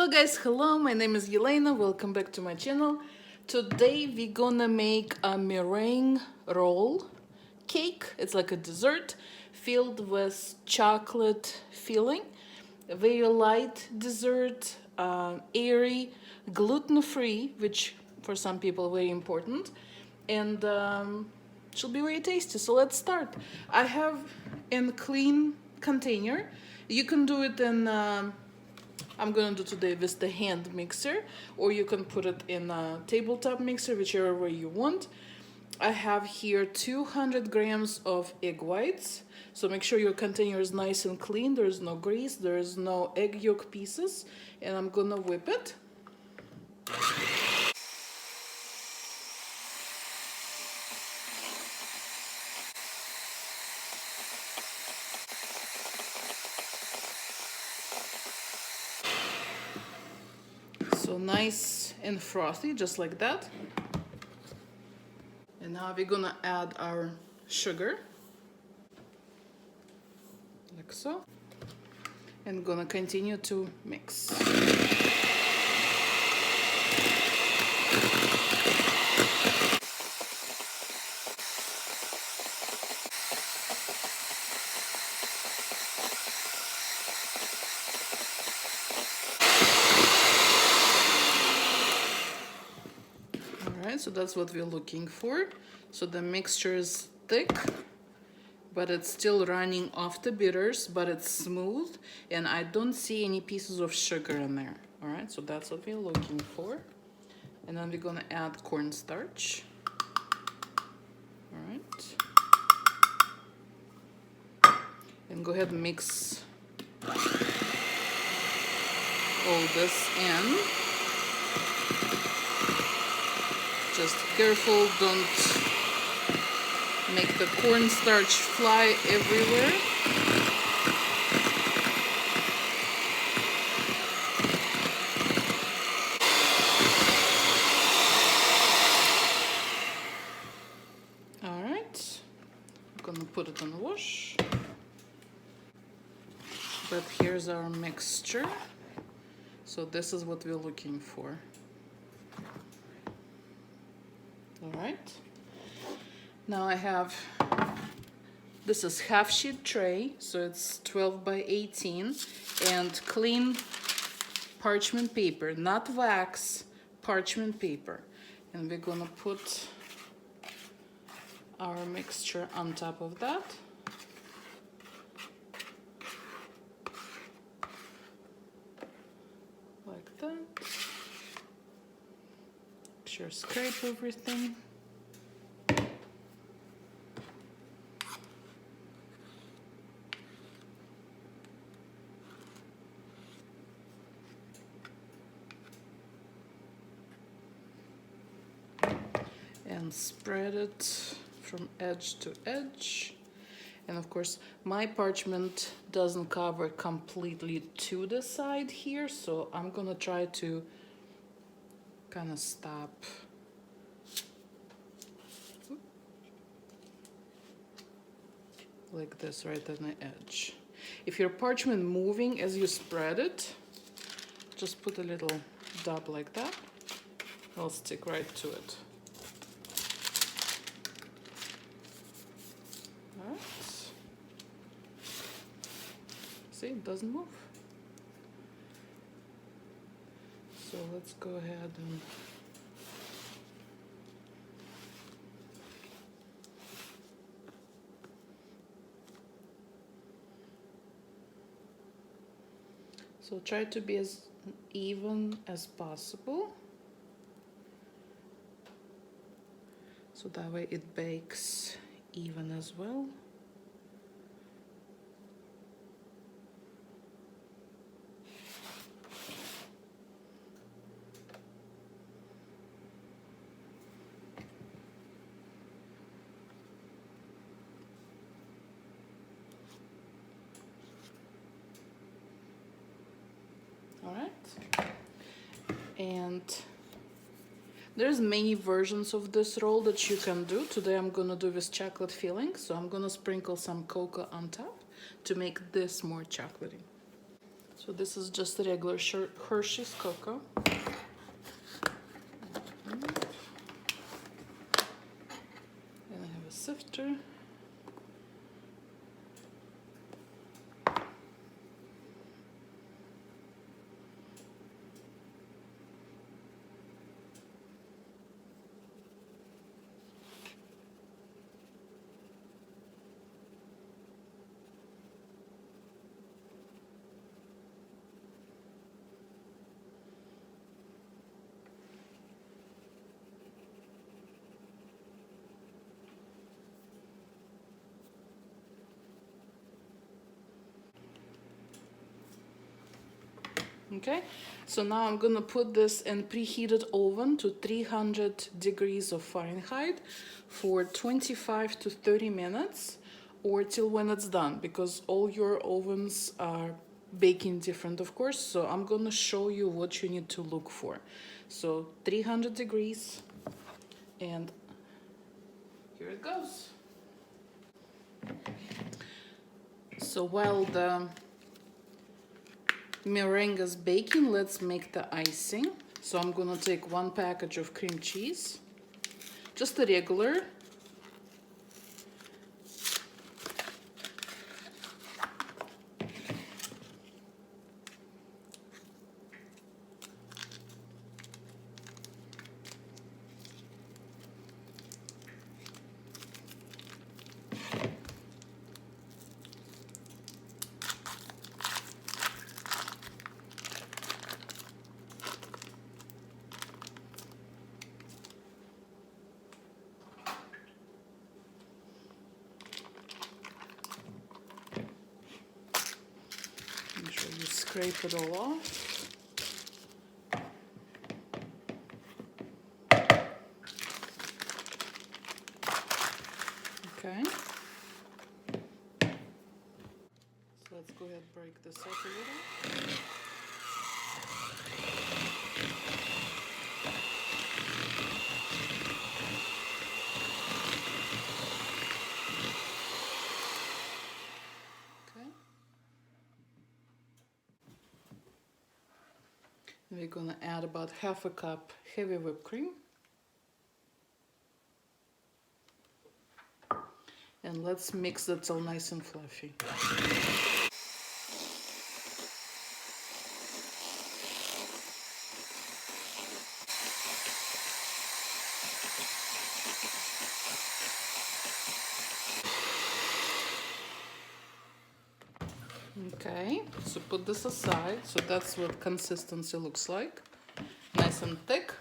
Hello guys, hello, my name is Yelena, welcome back to my channel. Today we're gonna make a meringue roll cake. It's like a dessert filled with chocolate filling. A very light dessert, airy, gluten-free, which for some people very important, and she'll be very tasty. So let's start. I have in clean container. You can do it in I'm gonna do today with the hand mixer, or you can put it in a tabletop mixer, whichever way you want. I have here 200 grams of egg whites, so make sure your container is nice and clean. There's no grease, there's no egg yolk pieces, and I'm gonna whip it. So nice and frothy, just like that. And now we're gonna add our sugar, like so, and gonna continue to mix. Alright, so that's what we're looking for. So the mixture is thick, but it's still running off the bitters, but it's smooth, and I don't see any pieces of sugar in there. Alright, so that's what we're looking for. And then we're gonna add cornstarch. Alright. And go ahead and mix all this in. Just careful, don't make the cornstarch fly everywhere. All right, I'm gonna put it on wash. But here's our mixture. So this is what we're looking for. All right. Now I have, this is half sheet tray, so it's 12 by 18, and clean parchment paper, not wax, parchment paper. And we're gonna put our mixture on top of that. Like that. Make sure scrape everything. And spread it from edge to edge. And of course, my parchment doesn't cover completely to the side here, so I'm gonna try to kind of stop. Like this, right on the edge. If your parchment moving as you spread it, just put a little dab like that. It'll stick right to it. Alright. See, it doesn't move. So let's go ahead and so try to be as even as possible, so that way it bakes even as well. Alright, and there's many versions of this roll that you can do. Today I'm gonna do with chocolate filling, so I'm gonna sprinkle some cocoa on top to make this more chocolatey. So this is just a regular Hershey's cocoa. And I have a sifter. Okay, so now I'm gonna put this in preheated oven to 300 degrees of Fahrenheit for 25 to 30 minutes or till when it's done, because all your ovens are baking different, of course. So I'm gonna show you what you need to look for. So 300 degrees, and here it goes. So while the meringue is baking, let's make the icing. So I'm gonna take 1 package of cream cheese, just a regular. Make sure you scrape it all off. Okay. So let's go ahead and break this up a little. Okay. We're gonna add about half a cup heavy whipped cream. And let's mix it till nice and fluffy. Okay, so put this aside. So that's what consistency looks like. Nice and thick.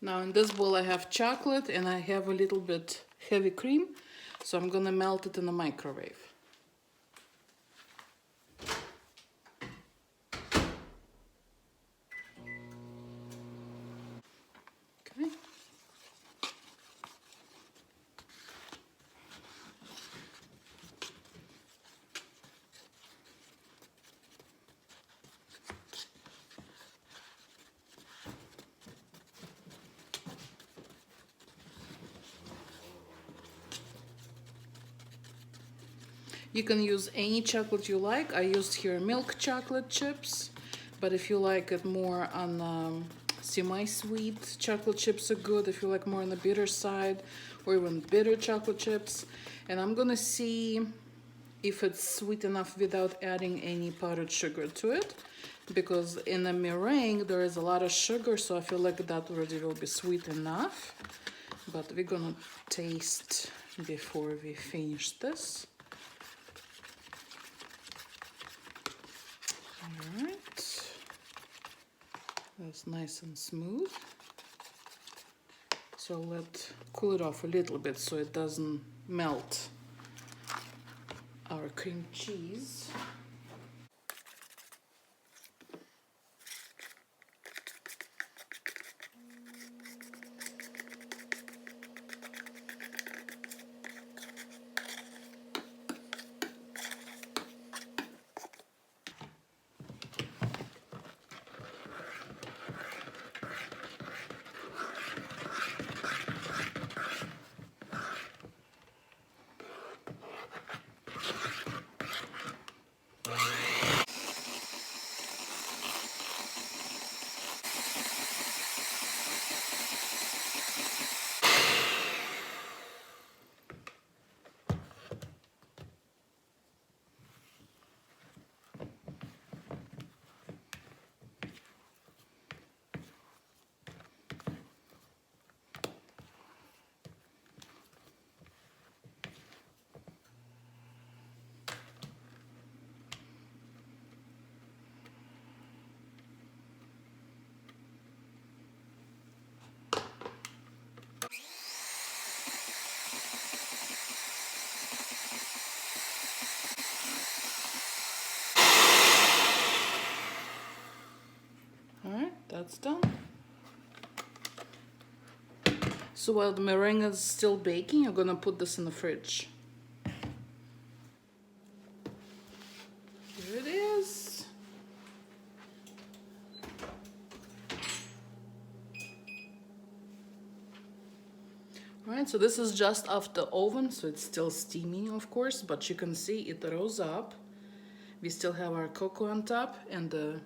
Now in this bowl I have chocolate and I have a little bit heavy cream. So I'm gonna melt it in the microwave. Okay. You can use any chocolate you like. I used here milk chocolate chips, but if you like it more on semi-sweet, chocolate chips are good. If you like more on the bitter side, or even bitter chocolate chips. And I'm gonna see if it's sweet enough without adding any powdered sugar to it, because in a meringue there is a lot of sugar, so I feel like that already will be sweet enough. But we're gonna taste before we finish this. All right, that's nice and smooth. So let's cool it off a little bit so it doesn't melt our cream cheese. that's done. So while the meringue is still baking, I'm gonna put this in the fridge. Here it is. Alright, so this is just off the oven, so it's still steaming, of course, but you can see it rose up. We still have our cocoa on top, and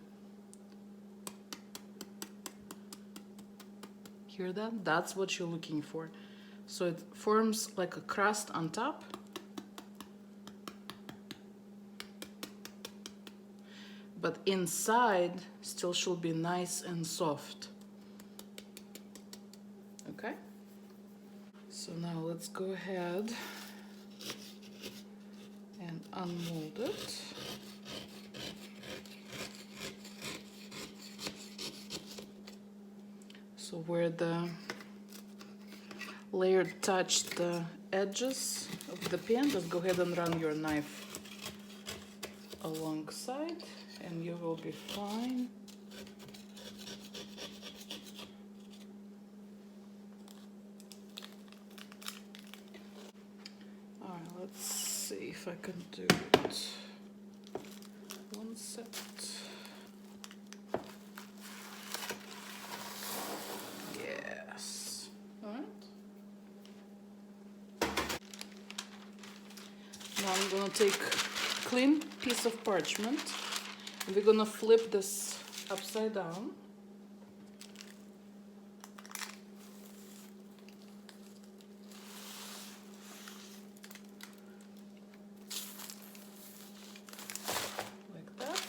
hear that? That's what you're looking for. So it forms like a crust on top. But inside still should be nice and soft. Okay? So now let's go ahead and unmold it. So where the layer touched the edges of the pan, just go ahead and run your knife alongside and you will be fine. Alright, let's see if I can do it. One second. Yes. Alright. Now I'm gonna take a clean piece of parchment and we're gonna flip this upside down. Like that.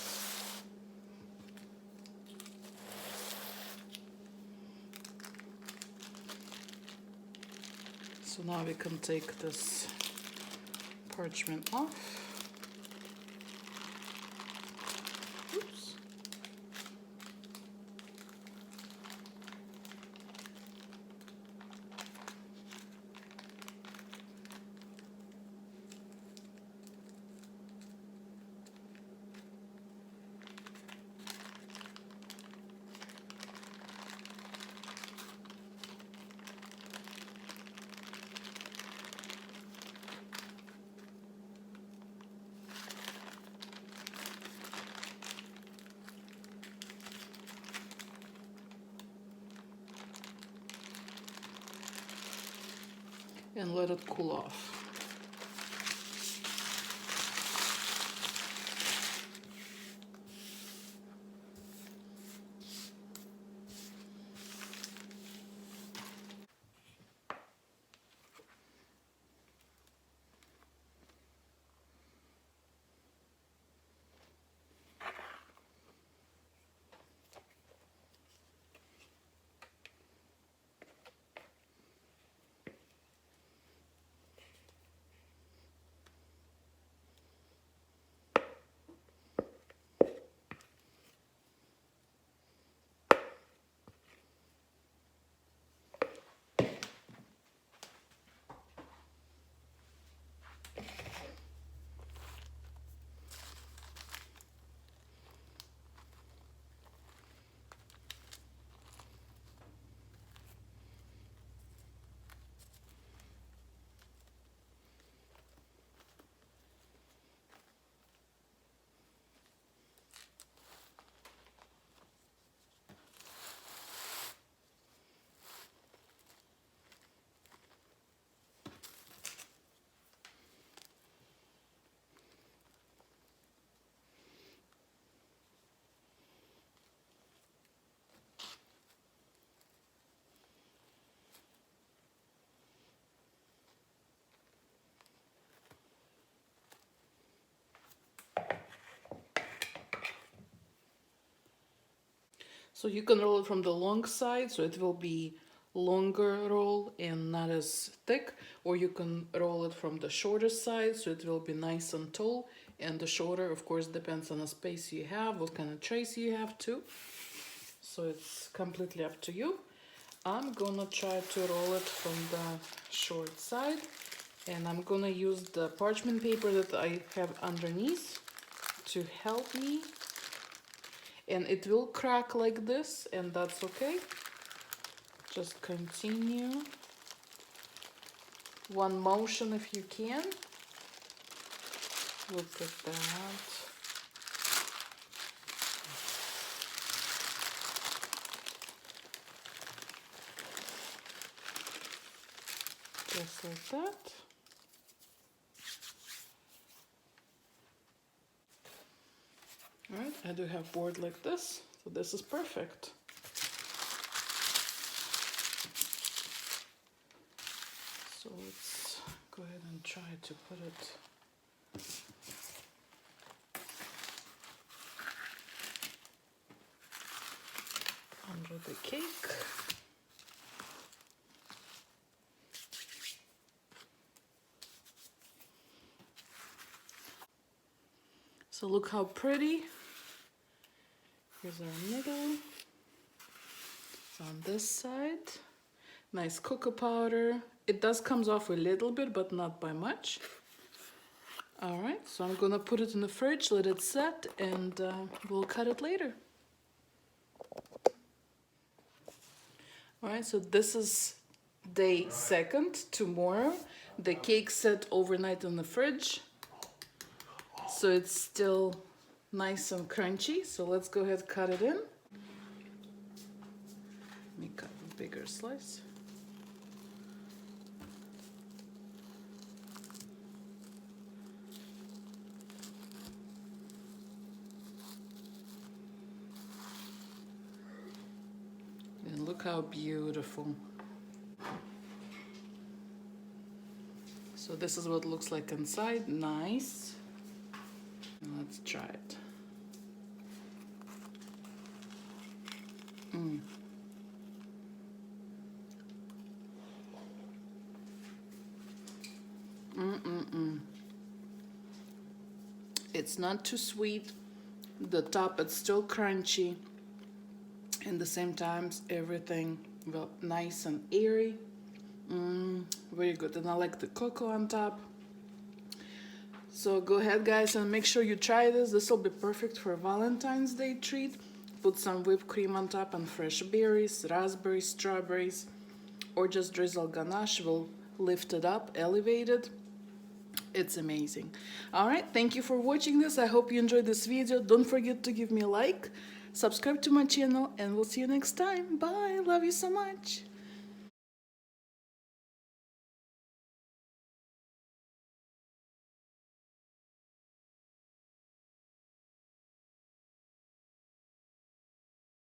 So now we can take this parchment off. Oops. And let it cool off. So you can roll it from the long side, so it will be longer roll and not as thick, or you can roll it from the shorter side, so it will be nice and tall, and the shorter, of course, depends on the space you have, what kind of trays you have too. So it's completely up to you. I'm gonna try to roll it from the short side, and I'm gonna use the parchment paper that I have underneath to help me. and it will crack like this, and that's okay. Just continue. One motion if you can. Look at that. Just like that. All right, I do have board like this, so this is perfect. So let's go ahead and try to put it under the cake. So look how pretty. Here's our middle. It's on this side. Nice cocoa powder. It does comes off a little bit, but not by much. All right, so I'm gonna put it in the fridge, let it set, and we'll cut it later. All right, so this is day 2nd, tomorrow. The cake set overnight in the fridge, so it's still nice and crunchy. So let's go ahead and cut it in. Let me cut a bigger slice. And look how beautiful. So this is what it looks like inside. Nice. Let's try it. It's not too sweet. The top is still crunchy. And the same time, everything well nice and airy. Very good. And I like the cocoa on top. So go ahead, guys, and make sure you try this. This will be perfect for a Valentine's Day treat. Put some whipped cream on top and fresh berries, raspberries, strawberries, or just drizzle ganache. Will lift it up, elevate it. It's amazing. All right, thank you for watching this. I hope you enjoyed this video. Don't forget to give me a like, subscribe to my channel, and we'll see you next time. Bye. Love you so much.